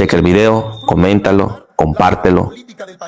Checa el video, coméntalo, compártelo.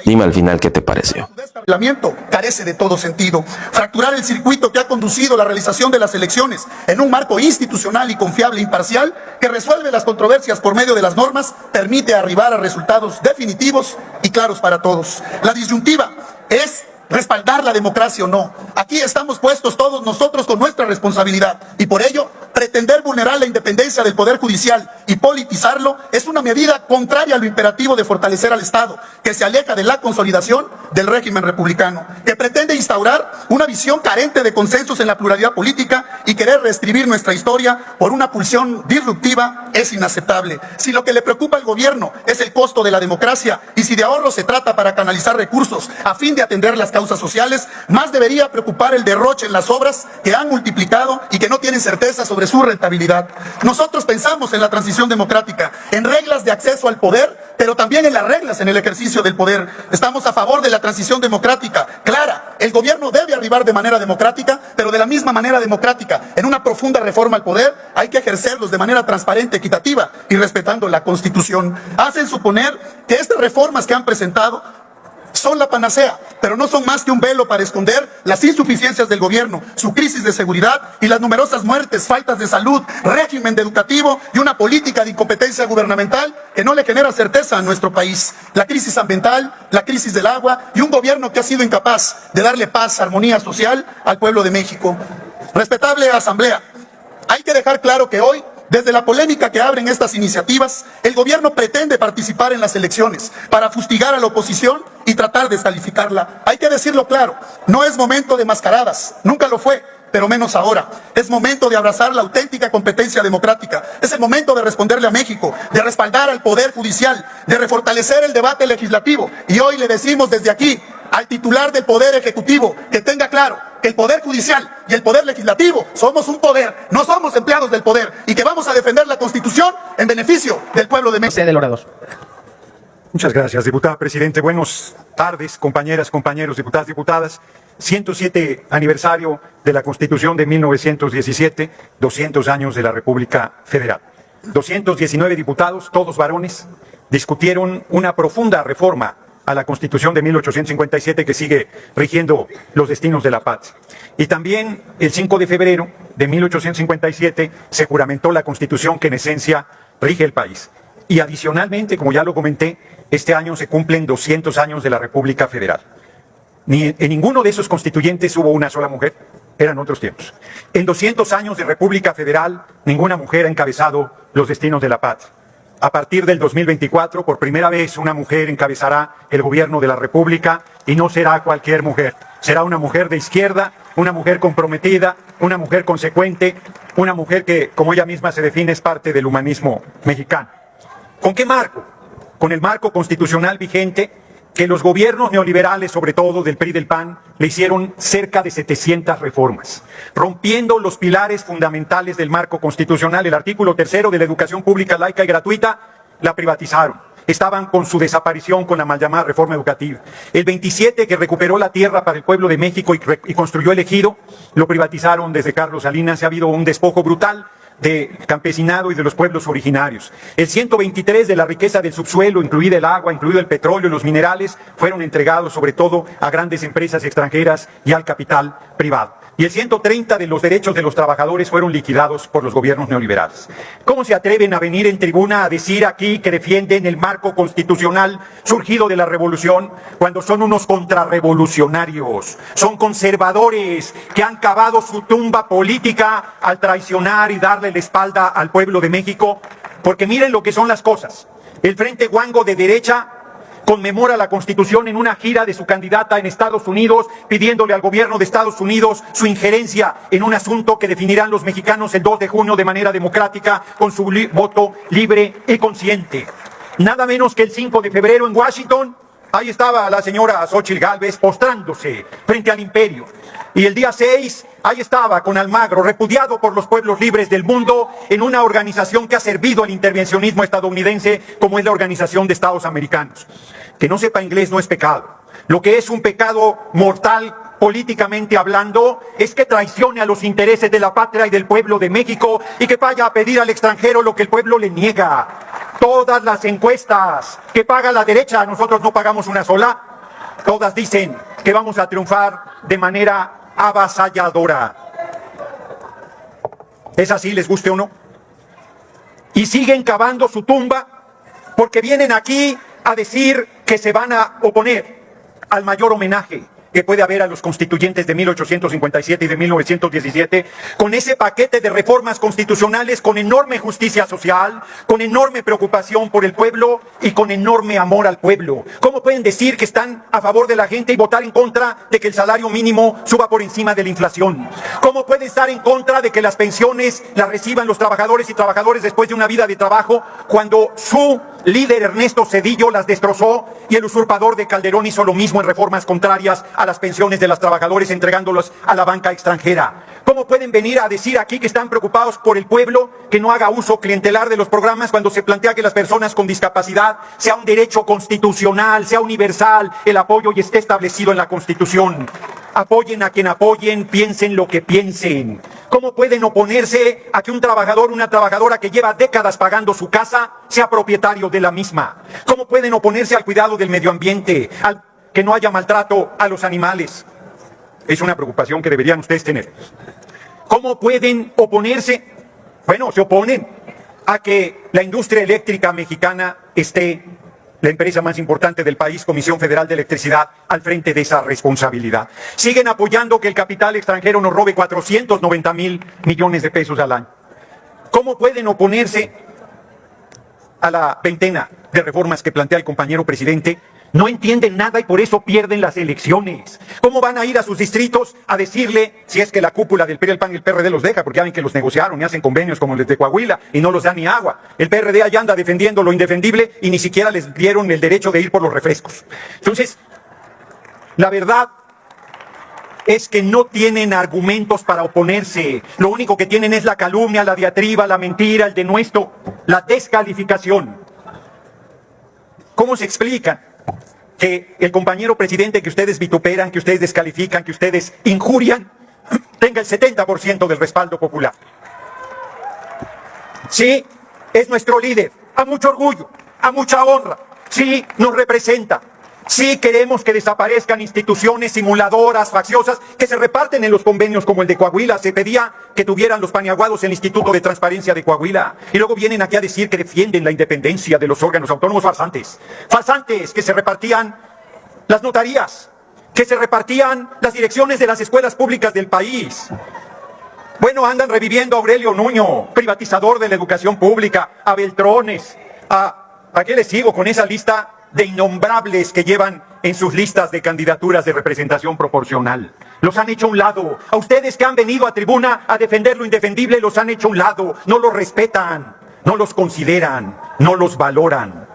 Dime al final qué te pareció. El reglamento carece de todo sentido. Fracturar el circuito que ha conducido la realización de las elecciones en un marco institucional y confiable e imparcial que resuelve las controversias por medio de las normas permite arribar a resultados definitivos y claros para todos. La disyuntiva es respaldar la democracia o no. Aquí estamos puestos todos nosotros con nuestra responsabilidad y por ello pretender vulnerar la independencia del Poder Judicial y politizarlo es una medida contraria a lo imperativo de fortalecer al Estado, que se aleja de la consolidación del régimen republicano, que pretende instaurar una visión carente de consensos en la pluralidad política y querer reescribir nuestra historia por una pulsión disruptiva es inaceptable. Si lo que le preocupa al gobierno es el costo de la democracia y si de ahorro se trata para canalizar recursos a fin de atender las causas sociales, más debería preocupar el derroche en las obras que han multiplicado y que no tienen certeza sobre su rentabilidad. Nosotros pensamos en la transición democrática, en reglas de acceso al poder, pero también en las reglas en el ejercicio del poder. Estamos a favor de la transición democrática, clara. El gobierno debe arribar de manera democrática, pero de la misma manera democrática, en una profunda reforma al poder, hay que ejercerlos de manera transparente, equitativa y respetando la Constitución. Hacen suponer que estas reformas que han presentado son la panacea, pero no son más que un velo para esconder las insuficiencias del gobierno, su crisis de seguridad y las numerosas muertes, faltas de salud, régimen educativo y una política de incompetencia gubernamental que no le genera certeza a nuestro país. La crisis ambiental, la crisis del agua y un gobierno que ha sido incapaz de darle paz, armonía social al pueblo de México. Respetable Asamblea, hay que dejar claro que hoy, desde la polémica que abren estas iniciativas, el gobierno pretende participar en las elecciones para fustigar a la oposición y tratar de descalificarla. Hay que decirlo claro, no es momento de mascaradas, nunca lo fue, pero menos ahora. Es momento de abrazar la auténtica competencia democrática. Es el momento de responderle a México, de respaldar al Poder Judicial, de refortalecer el debate legislativo. Y hoy le decimos desde aquí al titular del Poder Ejecutivo que tenga claro que el Poder Judicial y el Poder Legislativo somos un poder, no somos empleados del poder, y que vamos a defender la Constitución en beneficio del pueblo de México. Del orador. Muchas gracias, diputada presidente. Buenas tardes, compañeras, compañeros, diputadas, diputadas. 107 aniversario de la Constitución de 1917, 200 años de la República Federal. 219 diputados, todos varones, discutieron una profunda reforma a la Constitución de 1857 que sigue rigiendo los destinos de la patria. Y también el 5 de febrero de 1857 se juramentó la Constitución que en esencia rige el país. Y adicionalmente, como ya lo comenté, este año se cumplen 200 años de la República Federal. En ninguno de esos constituyentes hubo una sola mujer, eran otros tiempos. En 200 años de República Federal, ninguna mujer ha encabezado los destinos de la patria. A partir del 2024, por primera vez, una mujer encabezará el gobierno de la República y no será cualquier mujer. Será una mujer de izquierda, una mujer comprometida, una mujer consecuente, una mujer que, como ella misma se define, es parte del humanismo mexicano. ¿Con qué marco? Con el marco constitucional vigente que los gobiernos neoliberales, sobre todo del PRI y del PAN, le hicieron cerca de 700 reformas, rompiendo los pilares fundamentales del marco constitucional. El artículo 3 de la educación pública, laica y gratuita, la privatizaron. Estaban con su desaparición con la mal llamada reforma educativa. El 27, que recuperó la tierra para el pueblo de México y construyó el ejido, lo privatizaron desde Carlos Salinas. Ha habido un despojo brutal de campesinado y de los pueblos originarios. El 123 de la riqueza del subsuelo, incluida el agua, incluido el petróleo y los minerales, fueron entregados sobre todo a grandes empresas extranjeras y al capital privado. Y el 130 de los derechos de los trabajadores fueron liquidados por los gobiernos neoliberales. ¿Cómo se atreven a venir en tribuna a decir aquí que defienden el marco constitucional surgido de la revolución cuando son unos contrarrevolucionarios? Son conservadores que han cavado su tumba política al traicionar y darle la espalda al pueblo de México. Porque miren lo que son las cosas. El Frente Guango de derecha conmemora la Constitución en una gira de su candidata en Estados Unidos, pidiéndole al gobierno de Estados Unidos su injerencia en un asunto que definirán los mexicanos el 2 de junio de manera democrática con su voto libre y consciente. Nada menos que el 5 de febrero en Washington, ahí estaba la señora Xóchitl Gálvez postrándose frente al imperio. Y el día 6, ahí estaba con Almagro, repudiado por los pueblos libres del mundo, en una organización que ha servido al intervencionismo estadounidense, como es la Organización de Estados Americanos. Que no sepa inglés no es pecado. Lo que es un pecado mortal, políticamente hablando, es que traicione a los intereses de la patria y del pueblo de México y que vaya a pedir al extranjero lo que el pueblo le niega. Todas las encuestas que paga la derecha, nosotros no pagamos una sola, todas dicen que vamos a triunfar de manera avasalladora. ¿Es así, les guste o no? Y siguen cavando su tumba porque vienen aquí a decir que se van a oponer al mayor homenaje que puede haber a los constituyentes de 1857 y de 1917, con ese paquete de reformas constitucionales con enorme justicia social, con enorme preocupación por el pueblo y con enorme amor al pueblo. ¿Cómo pueden decir que están a favor de la gente y votar en contra de que el salario mínimo suba por encima de la inflación? ¿Cómo pueden estar en contra de que las pensiones las reciban los trabajadores y trabajadoras después de una vida de trabajo, cuando su líder Ernesto Zedillo las destrozó y el usurpador de Calderón hizo lo mismo en reformas contrarias a las pensiones de los trabajadores, entregándolos a la banca extranjera? ¿Cómo pueden venir a decir aquí que están preocupados por el pueblo, que no haga uso clientelar de los programas, cuando se plantea que las personas con discapacidad sea un derecho constitucional, sea universal el apoyo y esté establecido en la Constitución? Apoyen a quien apoyen, piensen lo que piensen. ¿Cómo pueden oponerse a que un trabajador, una trabajadora que lleva décadas pagando su casa, sea propietario de la misma? ¿Cómo pueden oponerse al cuidado del medio ambiente, al que no haya maltrato a los animales? Es una preocupación que deberían ustedes tener. ¿Cómo pueden oponerse? Bueno, se oponen a que la industria eléctrica mexicana esté, la empresa más importante del país, Comisión Federal de Electricidad, al frente de esa responsabilidad. Siguen apoyando que el capital extranjero nos robe 490,000 millones de pesos al año. ¿Cómo pueden oponerse a la veintena de reformas que plantea el compañero presidente? No entienden nada y por eso pierden las elecciones. ¿Cómo van a ir a sus distritos a decirle, si es que la cúpula del PRI, el PAN y el PRD los deja, porque ya ven que los negociaron y hacen convenios como el de Coahuila y no los da ni agua? El PRD allá anda defendiendo lo indefendible y ni siquiera les dieron el derecho de ir por los refrescos. Entonces, la verdad es que no tienen argumentos para oponerse. Lo único que tienen es la calumnia, la diatriba, la mentira, el denuesto, la descalificación. ¿Cómo se explican que el compañero presidente que ustedes vituperan, que ustedes descalifican, que ustedes injurian, tenga el 70% del respaldo popular? Sí, es nuestro líder, a mucho orgullo, a mucha honra, sí, nos representa. Sí queremos que desaparezcan instituciones simuladoras, facciosas, que se reparten en los convenios como el de Coahuila. Se pedía que tuvieran los paniaguados el Instituto de Transparencia de Coahuila. Y luego vienen aquí a decir que defienden la independencia de los órganos autónomos. Farsantes. Farsantes, que se repartían las notarías, que se repartían las direcciones de las escuelas públicas del país. Bueno, andan reviviendo a Aurelio Nuño, privatizador de la educación pública, a Beltrones, ¿a qué les sigo con esa lista de innombrables que llevan en sus listas de candidaturas de representación proporcional? Los han hecho a un lado. A ustedes que han venido a tribuna a defender lo indefendible, los han hecho a un lado. No los respetan, no los consideran, no los valoran.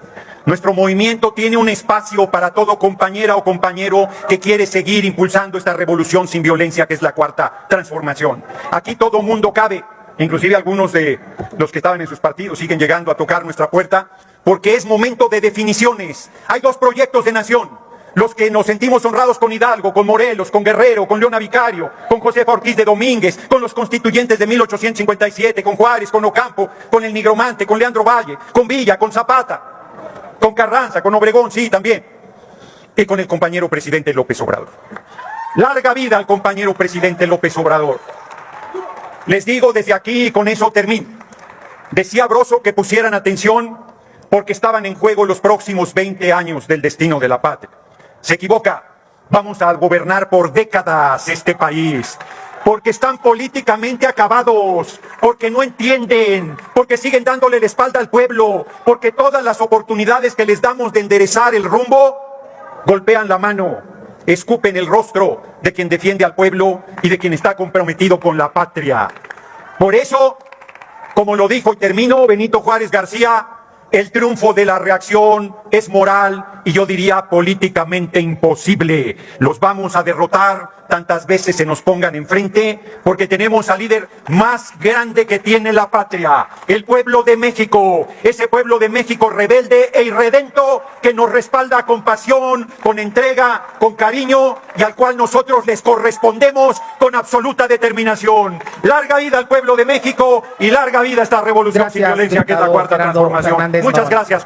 Nuestro movimiento tiene un espacio para todo compañera o compañero que quiere seguir impulsando esta revolución sin violencia, que es la Cuarta Transformación. Aquí todo mundo cabe. Inclusive algunos de los que estaban en sus partidos siguen llegando a tocar nuestra puerta, porque es momento de definiciones. Hay dos proyectos de nación: los que nos sentimos honrados con Hidalgo, con Morelos, con Guerrero, con Leona Vicario, con Josefa Ortiz de Domínguez, con los constituyentes de 1857, con Juárez, con Ocampo, con el Nigromante, con Leandro Valle, con Villa, con Zapata, con Carranza, con Obregón, sí, también, y con el compañero presidente López Obrador. Larga vida al compañero presidente López Obrador. Les digo desde aquí, y con eso termino, decía Broso que pusieran atención porque estaban en juego los próximos 20 años del destino de la patria. Se equivoca. Vamos a gobernar por décadas este país, porque están políticamente acabados, porque no entienden, porque siguen dándole la espalda al pueblo, porque todas las oportunidades que les damos de enderezar el rumbo, golpean la mano, escupen el rostro de quien defiende al pueblo y de quien está comprometido con la patria. Por eso, como lo dijo y termino Benito Juárez García, el triunfo de la reacción es moral y yo diría políticamente imposible. Los vamos a derrotar tantas veces se nos pongan enfrente, porque tenemos al líder más grande que tiene la patria, el pueblo de México, ese pueblo de México rebelde e irredento que nos respalda con pasión, con entrega, con cariño y al cual nosotros les correspondemos con absoluta determinación. Larga vida al pueblo de México y larga vida a esta revolución sin violencia que es la Cuarta Transformación. Muchas gracias.